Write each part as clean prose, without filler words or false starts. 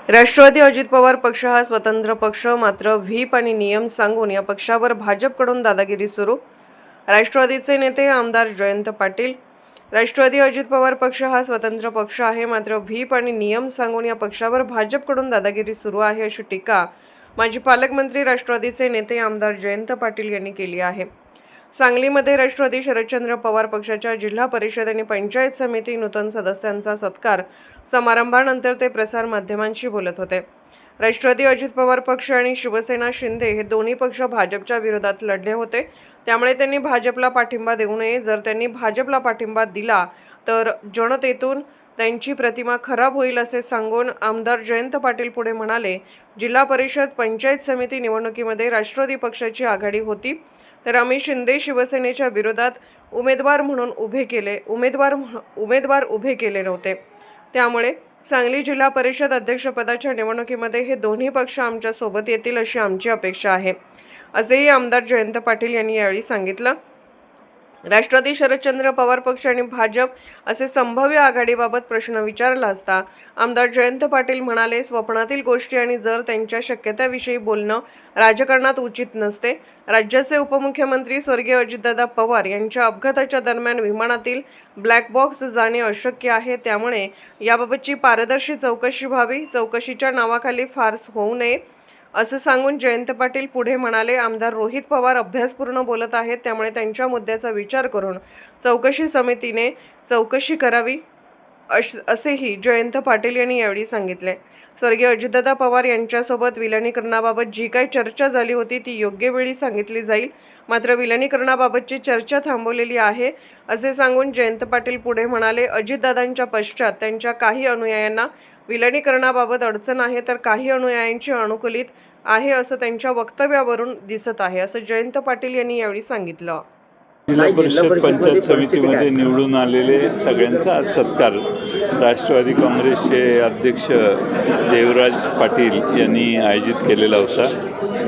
राष्ट्रवादी अजित पवार पक्ष हा स्वतंत्र पक्ष, मात्र व्हीप आणि नियम सांगून या पक्षावर भाजपकडून दादागिरी सुरू. राष्ट्रवादीचे नेते आमदार जयंत पाटील. राष्ट्रवादी अजित पवार पक्ष हा स्वतंत्र पक्ष आहे, मात्र व्हीप आणि नियम सांगून या पक्षावर भाजपकडून दादागिरी सुरू आहे, अशी टीका माजी पालकमंत्री राष्ट्रवादीचे नेते आमदार जयंत पाटील यांनी केली आहे. सांगलीमध्ये राष्ट्रवादी शरदचंद्र पवार पक्षाच्या जिल्हा परिषद आणि पंचायत समिती नूतन सदस्यांचा सत्कार समारंभानंतर ते प्रसार माध्यमांशी बोलत होते. राष्ट्रवादी अजित पवार पक्ष आणि शिवसेना शिंदे हे दोन्ही पक्ष भाजपच्या विरोधात लढले होते, त्यामुळे त्यांनी भाजपला पाठिंबा देऊ नये. जर त्यांनी भाजपला पाठिंबा दिला तर जनतेतून त्यांची प्रतिमा खराब होईल, असे सांगून आमदार जयंत पाटील पुढे म्हणाले, जिल्हा परिषद पंचायत समिती निवडणुकीमध्ये राष्ट्रवादी पक्षाची आघाडी होती, तर आम्ही शिंदे शिवसेनेच्या विरोधात उमेदवार उभे केले नव्हते. त्यामुळे सांगली जिल्हा परिषद अध्यक्षपदाच्या निवडणुकीमध्ये हे दोन्ही पक्ष आमच्या सोबत येतील अशी आमची अपेक्षा आहे, असेही आमदार जयंत पाटील यांनी यावेळी सांगितलं. राष्ट्रवादी शरदचंद्र पवार पक्ष आणि भाजप असे संभाव्य आघाडीबाबत प्रश्न विचारला असता आमदार जयंत पाटील म्हणाले, स्वप्नातील गोष्टी आणि जर त्यांच्या शक्यताविषयी बोलणं राजकारणात उचित नसते. राज्याचे उपमुख्यमंत्री स्वर्गीय अजितदादा पवार यांच्या अपघाताच्या दरम्यान विमानातील ब्लॅक बॉक्स जाणे अशक्य आहे, त्यामुळे याबाबतची पारदर्शी चौकशी व्हावी, चौकशीच्या नावाखाली फार्स होऊ नये, असं सांगून जयंत पाटील पुढे म्हणाले, आमदार रोहित पवार अभ्यासपूर्ण बोलत आहेत, त्यामुळे त्यांच्या मुद्द्याचा विचार करून चौकशी समितीने चौकशी करावी, असेही जयंत पाटील यांनी यावेळी सांगितले. स्वर्गीय अजितदादा पवार यांच्यासोबत विलिनीकरणाबाबत जी काही चर्चा झाली होती ती योग्य वेळी सांगितली जाईल, मात्र विलिनीकरणाबाबतची चर्चा थांबवलेली आहे, असे सांगून जयंत पाटील पुढे म्हणाले, अजितदादांच्या पश्चात त्यांच्या काही अनुयायांना विलिनीकरणाबाबत अडचण आहे, तर काही अनुयायांची अनुकूलित आहे, असं त्यांच्या वक्तव्यावरून दिसत आहे, असं जयंत पाटील यांनी यावेळी सांगितलं. जिल्हा परिषद पंचायत समितीमध्ये निवडून आलेले सगळ्यांचा आज सत्कार राष्ट्रवादी काँग्रेसचे अध्यक्ष देवराज पाटील यांनी आयोजित केलेला होता.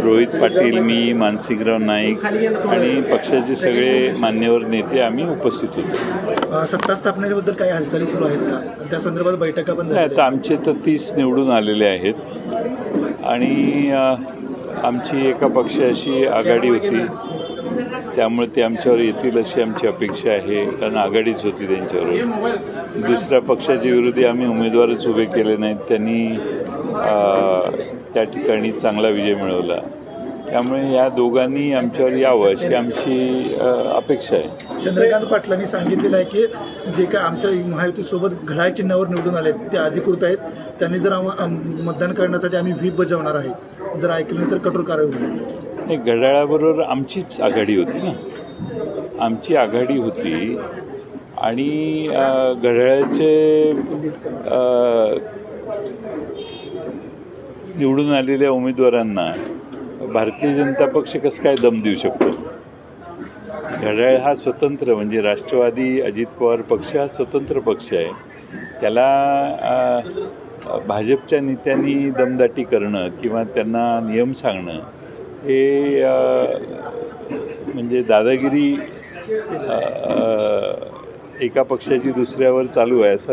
रोहित पाटील, मी, मानसिंगराव नाईक आणि पक्षाचे सगळे मान्यवर नेते आम्ही उपस्थित होतो. सत्ता स्थापनेबद्दल काही हालचाली सुरू आहेत का? त्या संदर्भात बैठका पण आता आमचे तर 30 निवडून आलेले आहेत आणि आमची एका पक्षाशी आघाडी होती, त्यामुळे ते आमच्यावर येतील अशी आमची अपेक्षा आहे, कारण आघाडीच होती त्यांच्यावर. दुसऱ्या पक्षाच्या विरोधी आम्ही उमेदवारच उभे केले नाहीत, त्यांनी त्या ठिकाणी चांगला विजय मिळवला, त्यामुळे या दोघांनी आमच्यावर यावं अशी आमची अपेक्षा आहे. चंद्रकांत पाटलांनी सांगितलेलं आहे की जे काय आमच्या महायुतीसोबत घड्याळ चिन्हावर निवडून आले ते अधिकृत आहेत, त्यांनी जर मतदान करण्यासाठी आम्ही व्हीप बजावणार आहे, जर ऐकलं तर कठोर कारवाई होईल. नाही, घड्याळाबरोबर आमचीच आघाडी होती ना, आमची आघाडी होती आणि घड्याळाचे निवडून आलेल्या उमेदवारांना भारतीय जनता पक्ष कसं काय दम देऊ शकतो? घड्याळ हा स्वतंत्र, म्हणजे राष्ट्रवादी अजित पवार पक्ष हा स्वतंत्र पक्ष आहे, त्याला भाजपच्या नेत्यांनी दमदाटी करणं किंवा त्यांना नियम सांगणं हे म्हणजे दादागिरी एका पक्षाची दुसऱ्यावर चालू आहे असं